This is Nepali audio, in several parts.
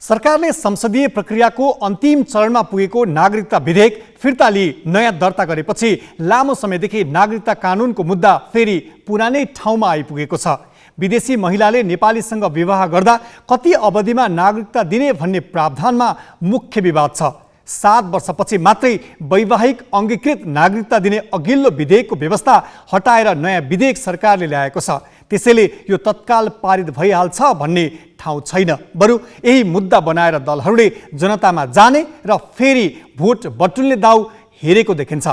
सरकारले संसदीय प्रक्रियाको अन्तिम चरणमा पुगेको नागरिकता विधेयक फिर्ता लिई नयाँ दर्ता गरेपछि लामो समयदेखि नागरिकता कानुनको मुद्दा फेरि पुरानै ठाउँमा आइपुगेको छ। विदेशी महिलाले नेपालीसँग विवाह गर्दा कति अवधिमा नागरिकता दिने भन्ने प्रावधानमा मुख्य विवाद छ। 7 वर्षपछि मात्रै वैवाहिक अङ्गीकृत नागरिकता दिने अघिल्लो विधेयकको व्यवस्था हटाएर नयाँ विधेयक सरकारले ल्याएको छ। त्यसैले यो तत्काल पारित भइहाल्छ भन्ने ठाउँ छैन। बरु यही मुद्दा बनाएर दलहरूले जनतामा जाने र फेरि भोट बटुल्ने दाउ हेरेको देखिन्छ।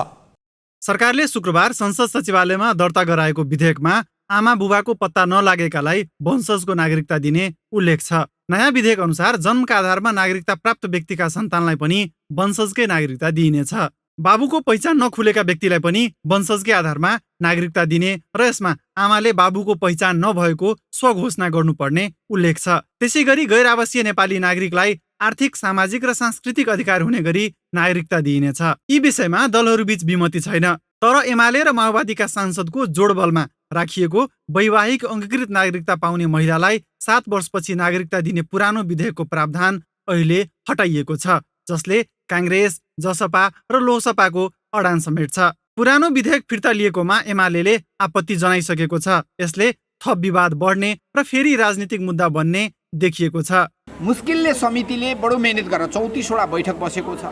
सरकारले शुक्रबार संसद सचिवालयमा दर्ता गराएको विधेयकमा आमा बुबाको पत्ता नलागेकालाई वंशजको नागरिकता दिने उल्लेख छ। नयाँ विधेयक अनुसार जन्मका आधारमा नागरिकता प्राप्त व्यक्तिका सन्तानलाई पनि वंशजकै नागरिकता दिइनेछ। बाबुको पहिचान नखुलेका व्यक्तिलाई पनि वंशजकै आधारमा नागरिकता दिने र यसमा आमाले बाबुको पहिचान नभएको स्वघोषणा गर्नुपर्ने उल्लेख छ। त्यसैगरी गैर आवासीय नेपाली नागरिकलाई आर्थिक, सामाजिक र सांस्कृतिक अधिकार हुने गरी नागरिकता दिइनेछ। यी विषयमा दलहरूबीच विमति छैन। तर एमाले र माओवादीका सांसदको जोडबलमा राखिएको वैवाहिक अङ्गीकृत नागरिकता पाउने महिलालाई 7 वर्षपछि नागरिकता दिने पुरानो विधेयकको प्रावधान अहिले हटाइएको छ, जसले काङ्ग्रेस, जसपा र लोसपाको अडान समेट्छ। पुरानो विधेयक फिर्ता लिएकोमा एमाले आपत्ति जनाइसकेको छ। यसले थप विवाद बढ्ने र फेरि राजनीतिक मुद्दा बन्ने देखिएको छ। मुस्किलले समितिले बडो मेहनत गरेर 34 वटा बैठक बसेको छ।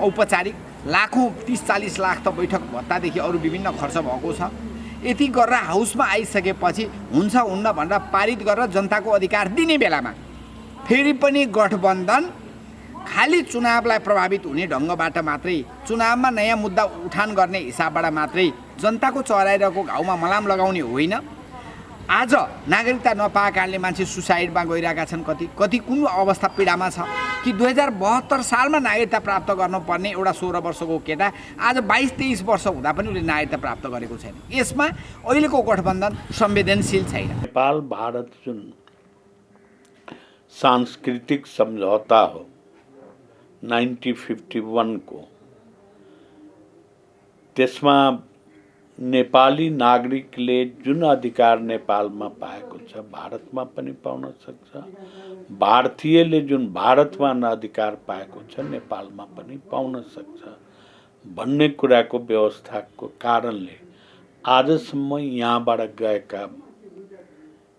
औपचारिक लाखौँ 30-40 लाख त बैठक भत्तादेखि अरू विभिन्न खर्च भएको छ। यति गरेर हाउसमा आइसकेपछि हुन्छ हुन्न भनेर पारित गरेर जनताको अधिकार दिने बेलामा फेरि पनि गठबन्धन खालि चुनावलाई प्रभावित हुने ढङ्गबाट मात्रै, चुनावमा नयाँ मुद्दा उठान गर्ने हिसाबबाट मात्रै जनताको चराइरहेको घाउमा मलाम लगाउने होइन। आज नागरिकता नपाएकाले मान्छे सुसाइडमा गइरहेका छन्। कति कुन अवस्था पीडामा छ कि 2072 सालमा नागरिकता प्राप्त गर्नुपर्ने एउटा 16 वर्षको केटा आज 22-23 वर्ष हुँदा पनि उसले नागरिकता प्राप्त गरेको छैन। यसमा अहिलेको गठबन्धन संवेदनशील छैन। नेपाल भारत जुन सांस्कृतिक सम्झौता हो 1951 को, त्यसमा नेपाली नागरिकले जुन अधिकार नेपालमा पाएको छ भारतमा पनि पाउन सक्छ। भारतीयले जुन भारतमा अधिकार पाएको छ नेपालमा पनि पाउन सक्छ भन्ने कुराको व्यवस्थाको कारणले आजसम्म यहाँबाट गएका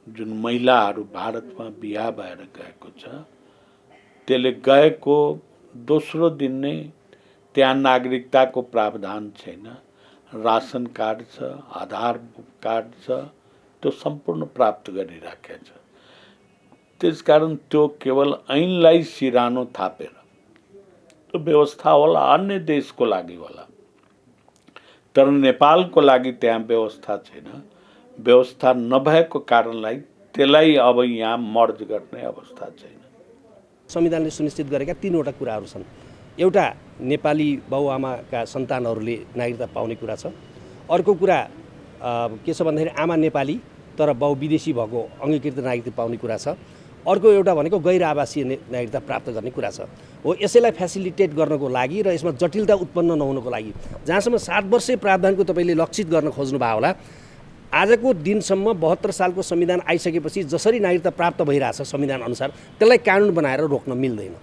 जुन महिलाहरू भारतमा बिहा भएर गएको छ त्यसले गएको दोस्रो दिन नै त्यहाँ नागरिकताको प्रावधान छैन। राशन कार्ड छ, आधार कार्ड छ, त्यो सम्पूर्ण प्राप्त गरिराखेको छ। त्यसकारण त्यो केवल ऐनलाई सिरानो थापेर त्यो व्यवस्था होला अन्य देशको लागि होला, तर नेपालको लागि त्यहाँ व्यवस्था छैन। व्यवस्था नभएको कारणलाई त्यसलाई अब यहाँ मर्ज गर्ने अवस्था छैन। संविधानले सुनिश्चित गरेका 3 वटा कुराहरू छन्। एउटा नेपाली बाउआमाका सन्तानहरूले नागरिकता पाउने कुरा छ। अर्को कुरा के छ भन्दाखेरि आमा नेपाली तर बाउ विदेशी भएको अङ्गीकृत नागरिकता पाउने कुरा छ। अर्को एउटा भनेको गैर आवासीय नागरिकता प्राप्त गर्ने कुरा छ। हो यसैलाई फेसिलिटेट गर्नको लागि र यसमा जटिलता उत्पन्न नहुनको लागि जहाँसम्म 7 वर्षे प्रावधानको तपाईँले लक्षित गर्न खोज्नुभयो होला, आजको दिनसम्म 72 सालको संविधान आइसकेपछि जसरी नागरिकता प्राप्त भइरहेछ संविधान अनुसार त्यसलाई कानुन बनाएर रोक्न मिल्दैन।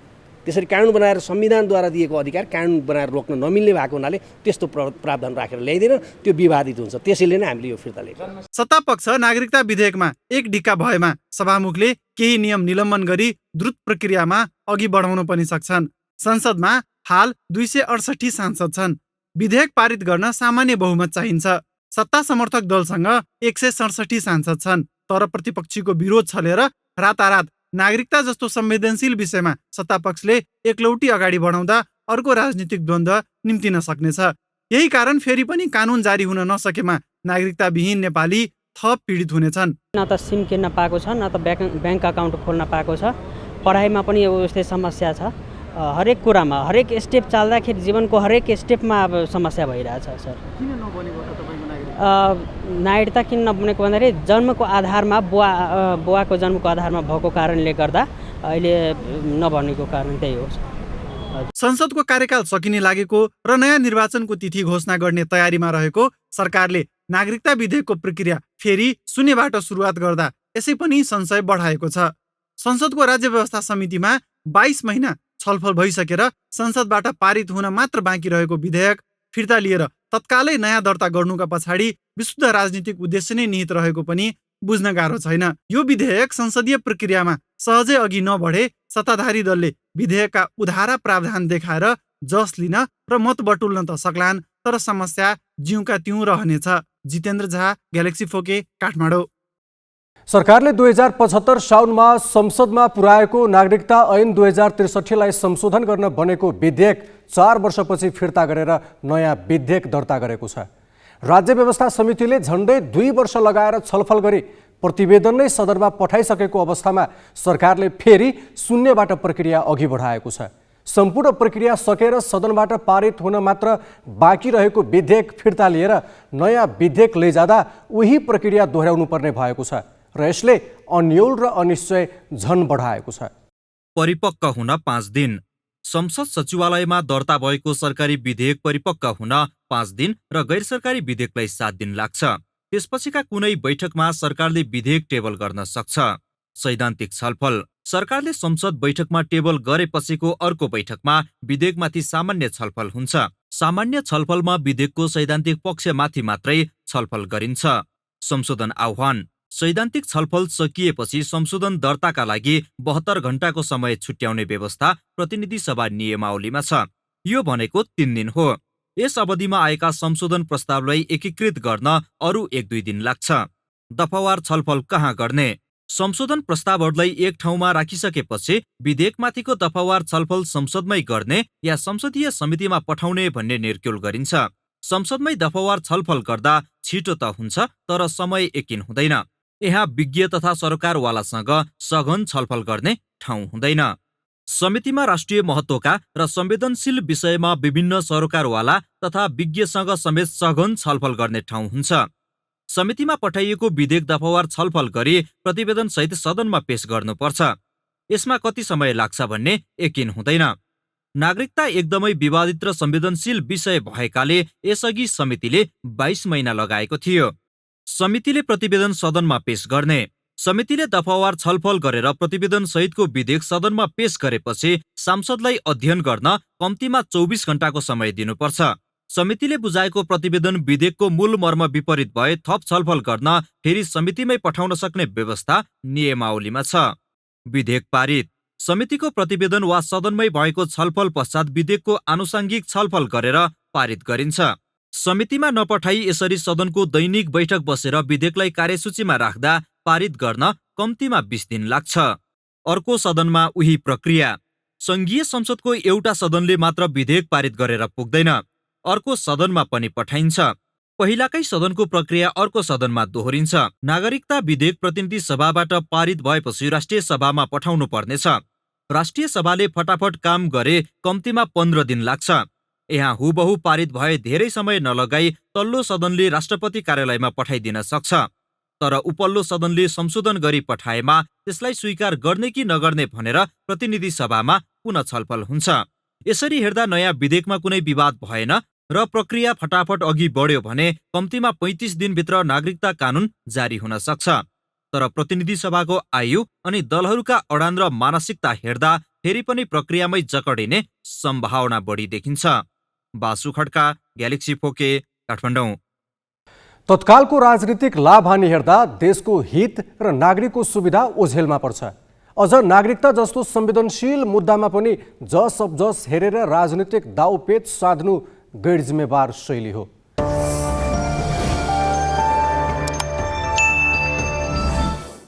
त्यसरी कानुन बनाएर संविधानद्वारा दिएको अधिकार कानुन बनाएर रोक्न नमिल्ने भएको हुनाले त्यस्तो प्रावधान राखेर ल्याइदैन, त्यो विवादित हुन्छ। त्यसैले नै हामीले यो फिर्ता लिएको। सत्तापक्ष नागरिकता विधेयकमा एक ढिक्का भएमा सभामुखले केही नियम निलम्बन गरी द्रुत प्रक्रियामा अघि बढाउन पनि सक्छन्। संसदमा हाल 268 सांसद छन्। विधेयक पारित गर्न सामान्य बहुमत चाहिन्छ। सत्ता समर्थक दलसँग 167 सांसद छन्। तर प्रतिपक्षीको विरोध छलेर रातारात नागरिकता जस्तो संवेदनशील विषयमा सत्तापक्षले एकलौटी अगाडि बढाउँदा अर्को राजनीतिक द्वन्द्व निम्तिन सक्नेछ। यही कारण फेरि पनि कानुन जारी हुन नसकेमा नागरिकता विहीन नेपाली थप पीडित हुनेछन्। न त सिम किन्न पाएको छ, न त ब्याङ्क अकाउन्ट खोल्न पाएको छ। पढाइमा पनि यस्तै समस्या छ। हरेक कुरामा, हरेक स्टेप चाल्दाखेरि जीवनको हरेक स्टेपमा अब समस्या भइरहेछ सर। किन नबनेको त तपाईको नागरिकता? नागरिकता किन नबनेको भन्दाखेरि जन्मको आधारमा बुवाको जन्मको आधारमा भएको कारणले गर्दा अहिले नबनेको कारण त्यही हो। संसदको कार्यकाल सकिने लागेको र नयाँ निर्वाचनको तिथि घोषणा गर्ने तयारीमा रहेको सरकारले नागरिकता विधेयकको प्रक्रिया फेरि शून्यबाट सुरुवात गर्दा यसै पनि संशय बढाएको छ। संसदको राज्य व्यवस्था समितिमा 22 महिना छलफल भइसकेर संसदबाट पारित हुन मात्र बाँकी रहेको विधेयक फिर्ता लिएर तत्कालै नयाँ दर्ता गर्नुका पछाडि विशुद्ध राजनीतिक उद्देश्य नै निहित रहेको पनि बुझ्न गाह्रो छैन। यो विधेयक संसदीय प्रक्रियामा सहजै अघि नबढे सत्ताधारी दलले विधेयकका उधारा प्रावधान देखाएर जस लिन र मत बटुल्न त सक्लान्, तर समस्या जिउका तिउँ रहनेछ। जितेन्द्र झा, ग्यालेक्सी फोके, काठमाडौँ। सरकारले 2075 साउनमा संसदमा पुर्याएको नागरिकता ऐन 2063लाई संशोधन गर्न बनेको विधेयक 4 वर्षपछि फिर्ता गरेर नयाँ विधेयक दर्ता गरेको छ। राज्य व्यवस्था समितिले झन्डै 2 वर्ष लगाएर छलफल गरी प्रतिवेदन नै सदनमा पठाइसकेको अवस्थामा सरकारले फेरि शून्यबाट प्रक्रिया अघि बढाएको छ। सम्पूर्ण प्रक्रिया सकेर सदनबाट पारित हुन मात्र बाँकी रहेको विधेयक फिर्ता लिएर नयाँ विधेयक लैजाँदा उही प्रक्रिया दोहोर्याउनु पर्ने भएको छ र यसले अन्यल र अनिश्चय झन बढाएको छ। परिपक्व हुन 5 दिन। संसद सचिवालयमा दर्ता भएको सरकारी विधेयक परिपक्व हुन 5 दिन र गैर सरकारी विधेयकलाई 7 दिन लाग्छ। त्यसपछिका कुनै बैठकमा सरकारले विधेयक टेबल गर्न सक्छ। सैद्धान्तिक छलफल। सरकारले संसद बैठकमा टेबल गरेपछिको अर्को बैठकमा विधेयकमाथि सामान्य छलफल हुन्छ। सामान्य छलफलमा विधेयकको सैद्धान्तिक पक्षमाथि मात्रै छलफल गरिन्छ। संशोधन आह्वान। सैद्धान्तिक छलफल सकिएपछि संशोधन दर्ताका लागि 72 घण्टाको समय छुट्याउने व्यवस्था प्रतिनिधि सभा नियमावलीमा छ। यो भनेको 3 दिन हो। यस अवधिमा आएका संशोधन प्रस्तावलाई एकीकृत गर्न अरू 1-2 दिन लाग्छ। दफावार छलफल कहाँ गर्ने? संशोधन प्रस्तावहरूलाई एक ठाउँमा राखिसकेपछि विधेयकमाथिको दफावार छलफल संसदमै गर्ने या संसदीय समितिमा पठाउने भन्ने निर्क्युल गरिन्छ। संसदमै दफावार छलफल गर्दा छिटो त हुन्छ, तर समय एकिन हुँदैन। यहाँ विज्ञ तथा सरकारवालासँग सघन छलफल गर्ने ठाउँ हुँदैन। समितिमा राष्ट्रिय महत्त्वका र संवेदनशील विषयमा विभिन्न सरकारवाला तथा विज्ञसँग समेत सघन छलफल गर्ने ठाउँ हुन्छ। समितिमा पठाइएको विधेयक दफावार छलफल गरी प्रतिवेदन सहित सदनमा पेश गर्नुपर्छ। यसमा कति समय लाग्छ भन्ने यकिन हुँदैन। नागरिकता एकदमै विवादित र संवेदनशील विषय भएकाले यसअघि समितिले 22 महिना लगाएको थियो। समितिले प्रतिवेदन सदनमा पेश गर्ने। समितिले दफावार छलफल गरेर प्रतिवेदन सहितको विधेयक सदनमा पेश गरेपछि सांसदलाई अध्ययन गर्न कम्तीमा 24 घण्टाको समय दिनुपर्छ। समितिले बुझाएको प्रतिवेदन विधेयकको मूल मर्म विपरीत भए थप छलफल गर्न फेरि समितिमै पठाउन सक्ने व्यवस्था नियमावलीमा छ। विधेयक पारित। समितिको प्रतिवेदन वा सदनमै भएको छलफल पश्चात विधेयकको आनुषाङ्गिक छलफल गरेर पारित गरिन्छ। समितिमा नपठाई यसरी सदनको दैनिक बैठक बसेर विधेयकलाई कार्यसूचीमा राख्दा पारित गर्न कम्तीमा 20 दिन लाग्छ। अर्को सदनमा उही प्रक्रिया। संघीय संसदको एउटा सदनले मात्र विधेयक पारित गरेर पुग्दैन, अर्को सदनमा पनि पठाइन्छ। पहिलाकै सदनको प्रक्रिया अर्को सदनमा दोहोरिन्छ। नागरिकता विधेयक प्रतिनिधि सभाबाट पारित भएपछि राष्ट्रिय सभामा पठाउनु पर्नेछ। राष्ट्रिय सभाले फटाफट काम गरे कम्तीमा 15 दिन लाग्छ। यहाँ हुबहु पारित भए धेरै समय नलगाई तल्लो सदनले राष्ट्रपति कार्यालयमा पठाइदिन सक्छ। तर उपल्लो सदनले संशोधन गरी पठाएमा त्यसलाई स्वीकार गर्ने कि नगर्ने भनेर प्रतिनिधि सभामा पुनः छलफल हुन्छ। यसरी हेर्दा नयाँ विधेयकमा कुनै विवाद भएन र प्रक्रिया फटाफट अघि बढ्यो भने कम्तीमा 35 दिनभित्र नागरिकता कानून जारी हुन सक्छ। तर प्रतिनिधि सभाको आयु अनि दलहरूका अडान र मानसिकता हेर्दा फेरि पनि प्रक्रियामै जकडिने सम्भावना बढी देखिन्छ। बासु खड्का, ग्यालेक्सी फोके, काठमाडौँ। तत्कालको राजनीतिक लाभ हानि हेर्दा देशको हित र नागरिकको सुविधा ओझेलमा पर्छ। अझ नागरिकता जस्तो संवेदनशील मुद्दामा पनि जस अब जस हेरेर राजनीतिक दाउपेच साध्नु गैर जिम्मेवार शैली हो।